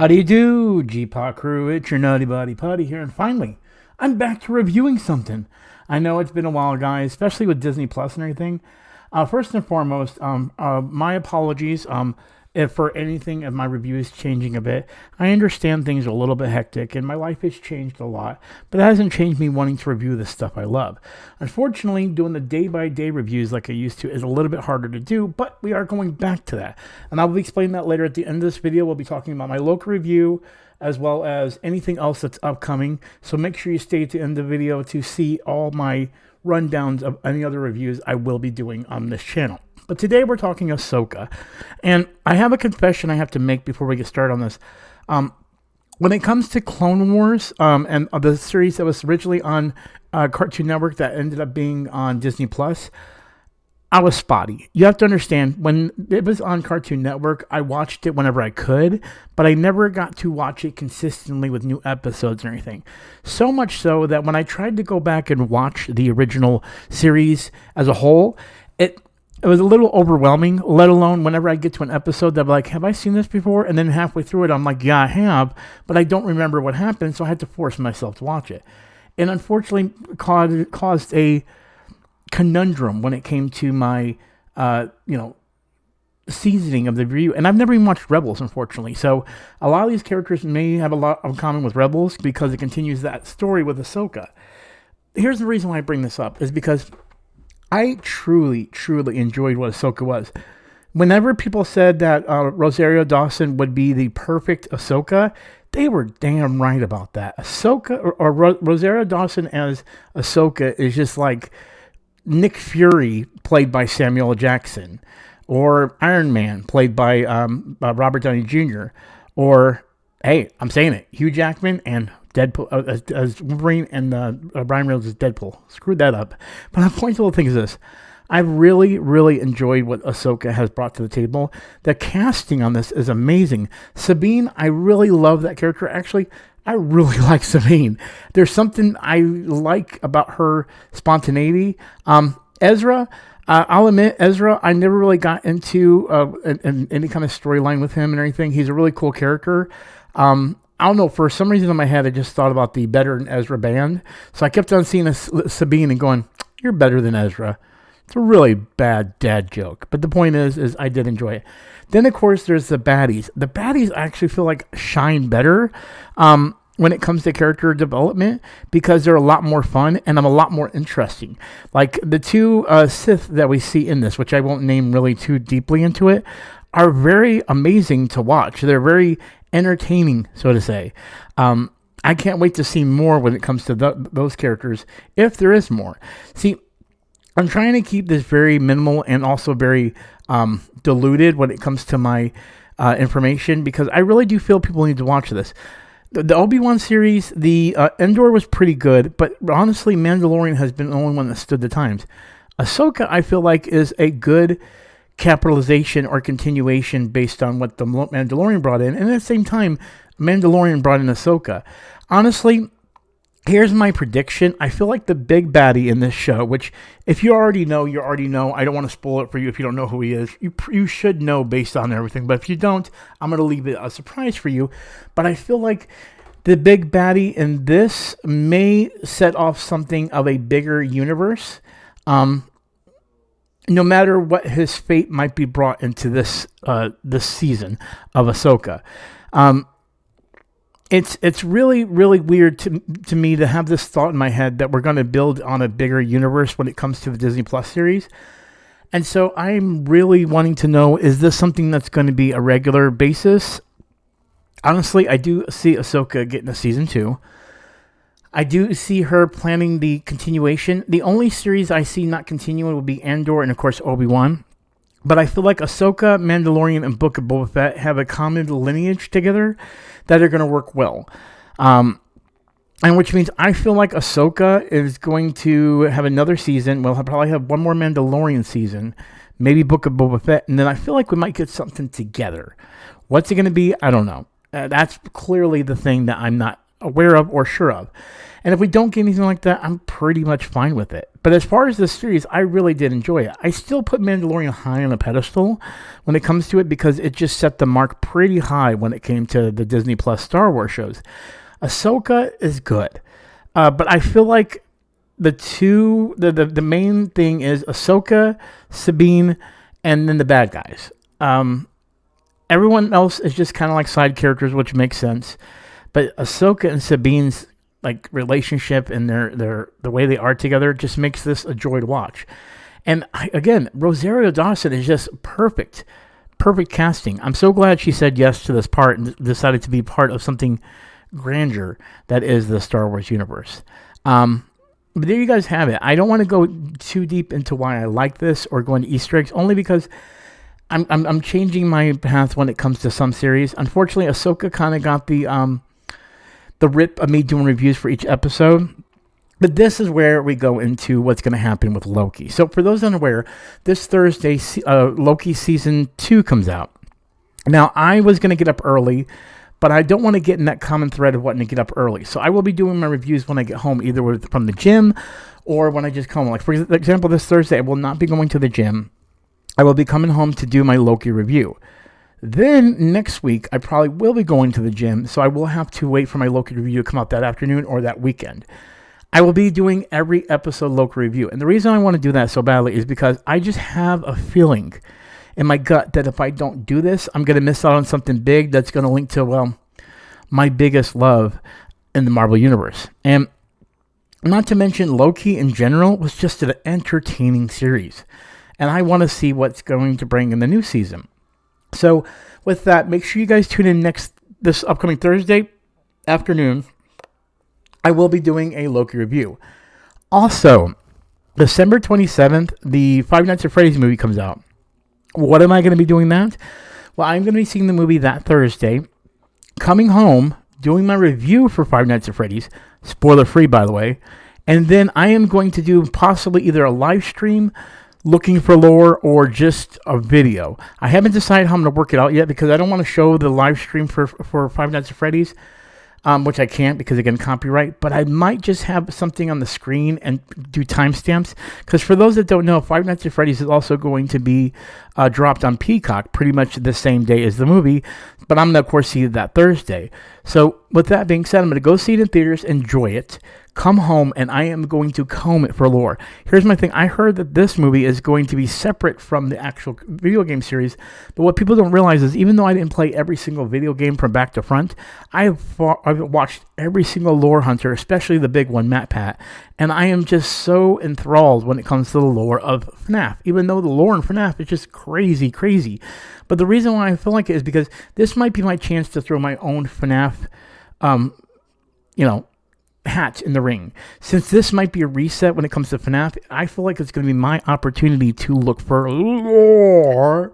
How do you do, GPot crew? It's your Nutty Buddy Putty here, and finally, I'm back to reviewing something. I know it's been a while, guys, especially with Disney Plus and everything. First and foremost, my apologies if for anything if my review is changing a bit. I understand things are a little bit hectic, and my life has changed a lot, but it hasn't changed me wanting to review the stuff I love. Unfortunately, doing the day-by-day reviews like I used to is a little bit harder to do, but we are going back to that. And I'll be explaining that later at the end of this video. We'll be talking about my local review, as well as anything else that's upcoming. So make sure you stay to the end of the video to see all my rundowns of any other reviews I will be doing on this channel. But today we're talking Ahsoka. And I have a confession I have to make before we get started on this. When it comes to Clone Wars and the series that was originally on Cartoon Network that ended up being on Disney Plus, I was spotty. You have to understand, when it was on Cartoon Network, I watched it whenever I could, but I never got to watch it consistently with new episodes or anything. So much so that when I tried to go back and watch the original series as a whole, it was a little overwhelming, let alone whenever I get to an episode that I'm like, have I seen this before? And then halfway through it, I'm like, yeah, I have, but I don't remember what happened, so I had to force myself to watch it. And unfortunately caused a conundrum when it came to my, seasoning of the review. And I've never even watched Rebels, unfortunately. So a lot of these characters may have a lot in common with Rebels because it continues that story with Ahsoka. Here's the reason why I bring this up, is because I truly enjoyed what Ahsoka was. Whenever people said that Rosario Dawson would be the perfect Ahsoka, they were damn right about that. Ahsoka, or Rosario Dawson as Ahsoka is just like Nick Fury played by Samuel L. Jackson, or Iron Man played by Robert Downey Jr., or, hey, I'm saying it, Hugh Jackman and Deadpool as Wolverine, and Ryan Reynolds as Deadpool. Screwed that up. But the point of the thing is this. I've really enjoyed what Ahsoka has brought to the table. The casting on this is amazing. Sabine, I really love that character. Actually, I really like Sabine. There's something I like about her spontaneity. Ezra, I'll admit, Ezra, I never really got into any kind of storyline with him and everything. He's a really cool character. I don't know, for some reason in my head, I just thought about the Better Than Ezra band. So I kept on seeing Sabine and going, you're better than Ezra. It's a really bad dad joke. But the point is I did enjoy it. Then, of course, there's the baddies. The baddies I actually feel like shine better when it comes to character development because they're a lot more fun and I'm a lot more interesting. Like the two Sith that we see in this, which I won't name really too deeply into it, are very amazing to watch. They're very entertaining, so to say. I can't wait to see more when it comes to those characters, if there is more. See, I'm trying to keep this very minimal and also very diluted when it comes to my information, because I really do feel people need to watch this. The Obi-Wan series, the Endor was pretty good, but honestly, Mandalorian has been the only one that stood the times. Ahsoka, I feel like, is a good capitalization or continuation based on what the Mandalorian brought in, and at the same time, Mandalorian brought in Ahsoka. Honestly, here's my prediction. I feel like the big baddie in this show, which if you already know, you already know. I don't want to spoil it for you if you don't know who he is. You should know based on everything, but if you don't, I'm going to leave it a surprise for you. But I feel like the big baddie in this may set off something of a bigger universe. No matter what his fate might be brought into this season of Ahsoka. It's really weird to me to have this thought in my head that we're going to build on a bigger universe when it comes to the Disney Plus series. And so I'm really wanting to know, is this something that's going to be a regular basis? Honestly, I do see Ahsoka getting a season 2. I do see her planning the continuation. The only series I see not continuing will be Andor and, of course, Obi-Wan. But I feel like Ahsoka, Mandalorian, and Book of Boba Fett have a common lineage together that are going to work well. And which means I feel like Ahsoka is going to have another season. We'll probably have one more Mandalorian season, maybe Book of Boba Fett, and then I feel like we might get something together. What's it going to be? I don't know. That's clearly the thing that I'm not aware of or sure of. And if we don't get anything like that, I'm pretty much fine with it. But as far as this series, I really did enjoy it. I still put Mandalorian high on a pedestal when it comes to it because it just set the mark pretty high when it came to the Disney Plus Star Wars shows. Ahsoka is good. But I feel like the main thing is Ahsoka, Sabine, and then the bad guys. Everyone else is just kind of like side characters, which makes sense. But Ahsoka and Sabine's like relationship and the way they are together just makes this a joy to watch. And again, Rosario Dawson is just perfect casting. I'm so glad she said yes to this part and decided to be part of something grandeur that is the Star Wars universe. But there you guys have it. I don't want to go too deep into why I like this or go into Easter eggs, only because I'm changing my path when it comes to some series. Unfortunately, Ahsoka kind of got the rip of me doing reviews for each episode. But this is where we go into what's going to happen with Loki. So for those unaware, this Thursday, Loki Season 2 comes out. Now, I was going to get up early, but I don't want to get in that common thread of wanting to get up early. So I will be doing my reviews when I get home, either from the gym or when I just come. Like, for example, this Thursday, I will not be going to the gym. I will be coming home to do my Loki review. Then next week, I probably will be going to the gym, so I will have to wait for my Loki review to come out that afternoon or that weekend. I will be doing every episode Loki review. And the reason I want to do that so badly is because I just have a feeling in my gut that if I don't do this, I'm going to miss out on something big that's going to link to, well, my biggest love in the Marvel Universe. And not to mention, Loki in general was just an entertaining series. And I want to see what's going to bring in the new season. So with that, make sure you guys tune in this upcoming Thursday afternoon. I will be doing a Loki review. Also, December 27th, the Five Nights at Freddy's movie comes out. What am I going to be doing that? Well, I'm going to be seeing the movie that Thursday, coming home, doing my review for Five Nights at Freddy's, spoiler free by the way, and then I am going to do possibly either a live stream looking for lore or just a video. I haven't decided how I'm going to work it out yet because I don't want to show the live stream for Five Nights at Freddy's, which I can't because, again, copyright. But I might just have something on the screen and do timestamps. Because for those that don't know, Five Nights at Freddy's is also going to be dropped on Peacock pretty much the same day as the movie. But I'm going to, of course, see it that Thursday. So with that being said, I'm going to go see it in theaters, enjoy it, come home, and I am going to comb it for lore. Here's my thing. I heard that this movie is going to be separate from the actual video game series, but what people don't realize is even though I didn't play every single video game from back to front, I've watched every single lore hunter, especially the big one, Matt Pat, and I am just so enthralled when it comes to the lore of FNAF, even though the lore in FNAF is just crazy. But the reason why I feel like it is because this might be my chance to throw my own FNAF, hat in the ring. Since this might be a reset when it comes to FNAF, I feel like it's going to be my opportunity to look for lore.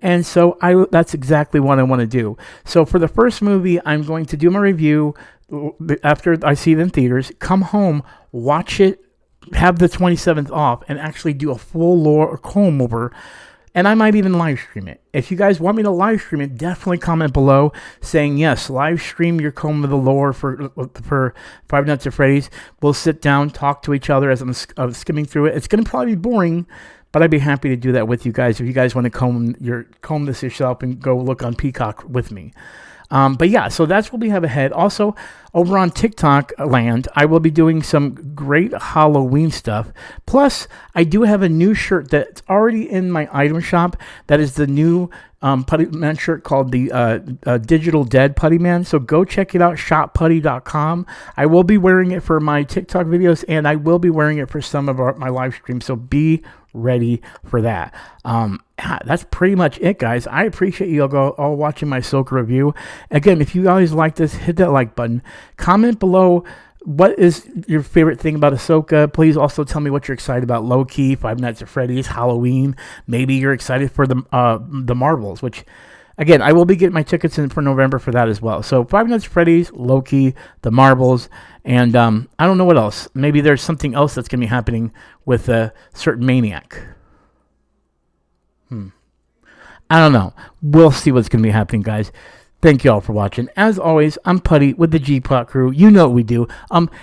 And so that's exactly what I want to do. So for the first movie, I'm going to do my review after I see it in theaters, come home, watch it, have the 27th off, and actually do a full lore comb over. And I might even live stream it. If you guys want me to live stream it, definitely comment below saying, yes, live stream your comb of the lore for Five Nights at Freddy's. We'll sit down, talk to each other as I'm skimming through it. It's going to probably be boring, but I'd be happy to do that with you guys if you guys want to comb this yourself and go look on Peacock with me. But yeah, so that's what we have ahead. Also, over on TikTok land, I will be doing some great Halloween stuff. Plus, I do have a new shirt that's already in my item shop. That is the new Putty Man shirt called the Digital Dead Putty Man. So go check it out, shopputty.com. I will be wearing it for my TikTok videos, and I will be wearing it for some of my live streams. So be ready for that. That's pretty much it, guys. I appreciate you all watching my Ahsoka review. Again, if you guys like this, hit that like button. Comment below what is your favorite thing about Ahsoka. Please also tell me what you're excited about. Loki, Five Nights at Freddy's, Halloween. Maybe you're excited for the Marvels, which, again, I will be getting my tickets in for November for that as well. So Five Nights at Freddy's, Loki, the Marvels, and I don't know what else. Maybe there's something else that's going to be happening with a certain maniac. I don't know. We'll see what's going to be happening, guys. Thank you all for watching. As always, I'm Putty with the GPot crew. You know what we do.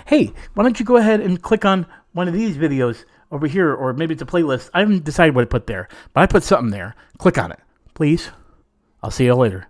Hey, why don't you go ahead and click on one of these videos over here, or maybe it's a playlist. I haven't decided what to put there, but I put something there. Click on it, please. I'll see you later.